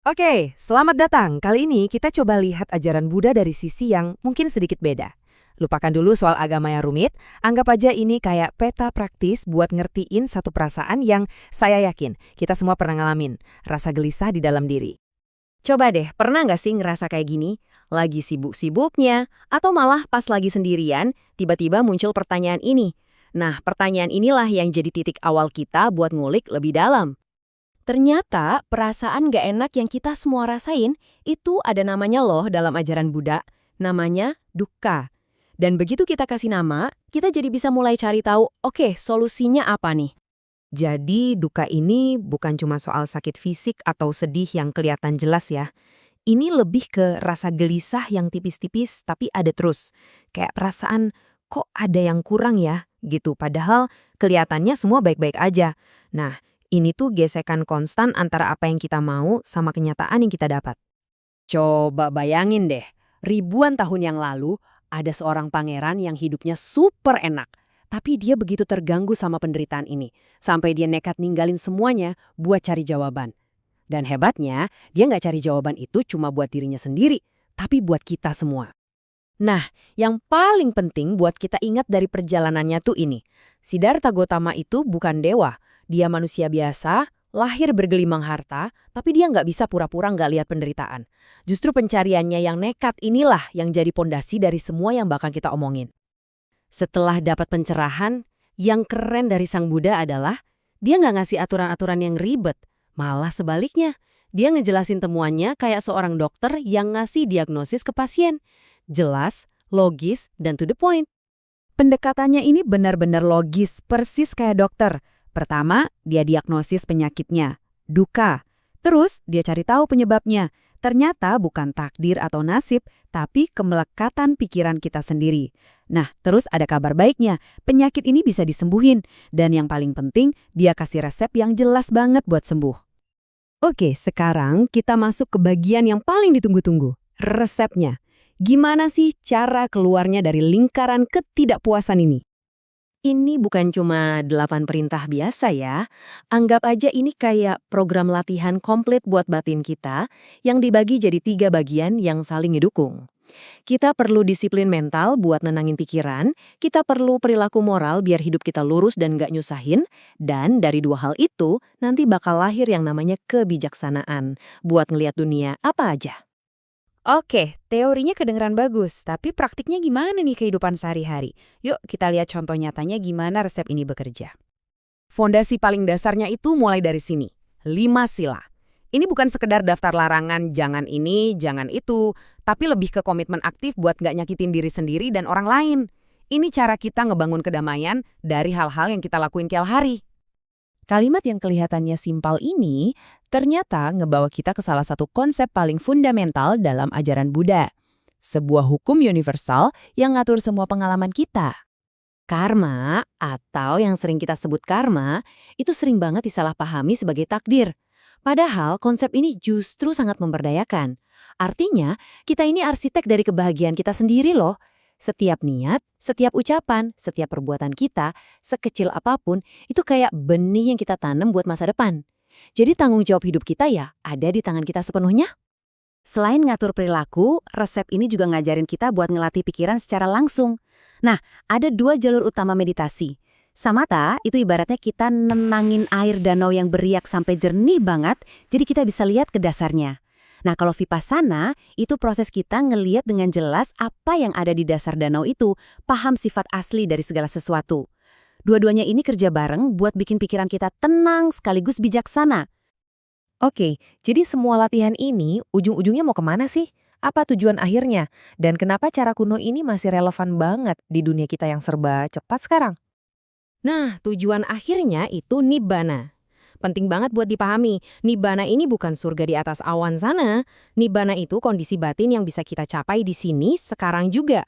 Oke, selamat datang. Kali ini kita coba lihat ajaran Buddha dari sisi yang mungkin sedikit beda. Lupakan dulu soal agama yang rumit, anggap aja ini kayak peta praktis buat ngertiin satu perasaan yang saya yakin kita semua pernah ngalamin, rasa gelisah di dalam diri. Coba deh, pernah nggak sih ngerasa kayak gini? Lagi sibuk-sibuknya, atau malah pas lagi sendirian, tiba-tiba muncul pertanyaan ini. Nah, pertanyaan inilah yang jadi titik awal kita buat ngulik lebih dalam. Ternyata, perasaan nggak enak yang kita semua rasain, itu ada namanya loh dalam ajaran Buddha. Namanya dukkha. Dan begitu kita kasih nama, kita jadi bisa mulai cari tahu, oke, solusinya apa nih? Jadi duka ini bukan cuma soal sakit fisik atau sedih yang kelihatan jelas ya. Ini lebih ke rasa gelisah yang tipis-tipis tapi ada terus. Kayak perasaan kok ada yang kurang ya gitu. Padahal kelihatannya semua baik-baik aja. Nah, ini tuh gesekan konstan antara apa yang kita mau sama kenyataan yang kita dapat. Coba bayangin deh, ribuan tahun yang lalu ada seorang pangeran yang hidupnya super enak. Tapi dia begitu terganggu sama penderitaan ini, sampai dia nekat ninggalin semuanya buat cari jawaban. Dan hebatnya, dia nggak cari jawaban itu cuma buat dirinya sendiri, tapi buat kita semua. Nah, yang paling penting buat kita ingat dari perjalanannya tuh ini. Siddhartha Gautama itu bukan dewa. Dia manusia biasa, lahir bergelimang harta, tapi dia nggak bisa pura-pura nggak lihat penderitaan. Justru pencariannya yang nekat inilah yang jadi pondasi dari semua yang bakal kita omongin. Setelah dapat pencerahan, yang keren dari Sang Buddha adalah dia nggak ngasih aturan-aturan yang ribet. Malah sebaliknya, dia ngejelasin temuannya kayak seorang dokter yang ngasih diagnosis ke pasien. Jelas, logis, dan to the point. Pendekatannya ini benar-benar logis, persis kayak dokter. Pertama, dia diagnosis penyakitnya, duka. Terus, dia cari tahu penyebabnya. Ternyata bukan takdir atau nasib, tapi kemelekatan pikiran kita sendiri. Nah, terus ada kabar baiknya, penyakit ini bisa disembuhin. Dan yang paling penting, dia kasih resep yang jelas banget buat sembuh. Oke, sekarang kita masuk ke bagian yang paling ditunggu-tunggu, resepnya. Gimana sih cara keluarnya dari lingkaran ketidakpuasan ini? Ini bukan cuma 8 perintah biasa ya. Anggap aja ini kayak program latihan komplit buat batin kita yang dibagi jadi 3 bagian yang saling ngedukung. Kita perlu disiplin mental buat nenangin pikiran, kita perlu perilaku moral biar hidup kita lurus dan gak nyusahin, dan dari 2 hal itu nanti bakal lahir yang namanya kebijaksanaan buat ngelihat dunia apa aja. Oke, teorinya kedengeran bagus, tapi praktiknya gimana nih kehidupan sehari-hari? Yuk kita lihat contoh nyatanya gimana resep ini bekerja. Fondasi paling dasarnya itu mulai dari sini, 5 sila. Ini bukan sekedar daftar larangan jangan ini, jangan itu, tapi lebih ke komitmen aktif buat nggak nyakitin diri sendiri dan orang lain. Ini cara kita ngebangun kedamaian dari hal-hal yang kita lakuin tiap hari. Kalimat yang kelihatannya simpel ini ternyata ngebawa kita ke salah satu konsep paling fundamental dalam ajaran Buddha. Sebuah hukum universal yang ngatur semua pengalaman kita. Karma, atau yang sering kita sebut karma, itu sering banget disalahpahami sebagai takdir. Padahal konsep ini justru sangat memberdayakan. Artinya, kita ini arsitek dari kebahagiaan kita sendiri loh. Setiap niat, setiap ucapan, setiap perbuatan kita, sekecil apapun, itu kayak benih yang kita tanam buat masa depan. Jadi tanggung jawab hidup kita ya ada di tangan kita sepenuhnya. Selain ngatur perilaku, resep ini juga ngajarin kita buat ngelatih pikiran secara langsung. Nah, ada 2 jalur utama meditasi. Samatha itu ibaratnya kita nenangin air danau yang beriak sampai jernih banget, jadi kita bisa lihat ke dasarnya. Nah, kalau vipassana, itu proses kita ngeliat dengan jelas apa yang ada di dasar danau itu, paham sifat asli dari segala sesuatu. Dua-duanya ini kerja bareng buat bikin pikiran kita tenang sekaligus bijaksana. Oke, jadi semua latihan ini ujung-ujungnya mau kemana sih? Apa tujuan akhirnya? Dan kenapa cara kuno ini masih relevan banget di dunia kita yang serba cepat sekarang? Nah, tujuan akhirnya itu nibbana. Penting banget buat dipahami, nibbana ini bukan surga di atas awan sana. Nibbana itu kondisi batin yang bisa kita capai di sini sekarang juga.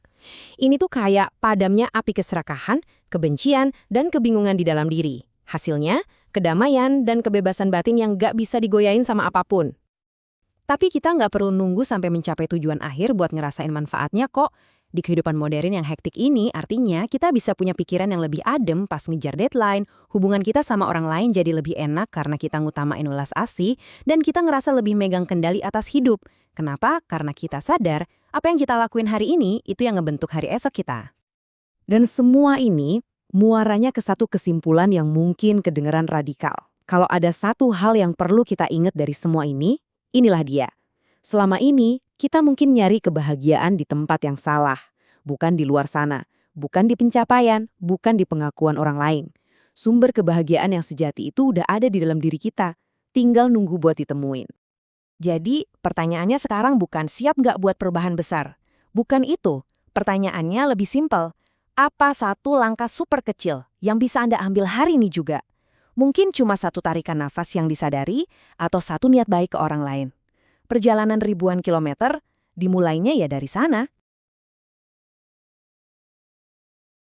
Ini tuh kayak padamnya api keserakahan, kebencian, dan kebingungan di dalam diri. Hasilnya, kedamaian dan kebebasan batin yang gak bisa digoyain sama apapun. Tapi kita nggak perlu nunggu sampai mencapai tujuan akhir buat ngerasain manfaatnya kok. Di kehidupan modern yang hektik ini, artinya kita bisa punya pikiran yang lebih adem pas ngejar deadline, hubungan kita sama orang lain jadi lebih enak karena kita ngutamain welas asih, dan kita ngerasa lebih megang kendali atas hidup. Kenapa? Karena kita sadar, apa yang kita lakuin hari ini, itu yang ngebentuk hari esok kita. Dan semua ini, muaranya ke satu kesimpulan yang mungkin kedengeran radikal. Kalau ada satu hal yang perlu kita ingat dari semua ini, inilah dia. Selama ini, kita mungkin nyari kebahagiaan di tempat yang salah, bukan di luar sana, bukan di pencapaian, bukan di pengakuan orang lain. Sumber kebahagiaan yang sejati itu udah ada di dalam diri kita, tinggal nunggu buat ditemuin. Jadi, pertanyaannya sekarang bukan siap nggak buat perubahan besar. Bukan itu, pertanyaannya lebih simpel. Apa satu langkah super kecil yang bisa Anda ambil hari ini juga? Mungkin cuma satu tarikan nafas yang disadari, atau satu niat baik ke orang lain. Perjalanan ribuan kilometer, dimulainya ya dari sana.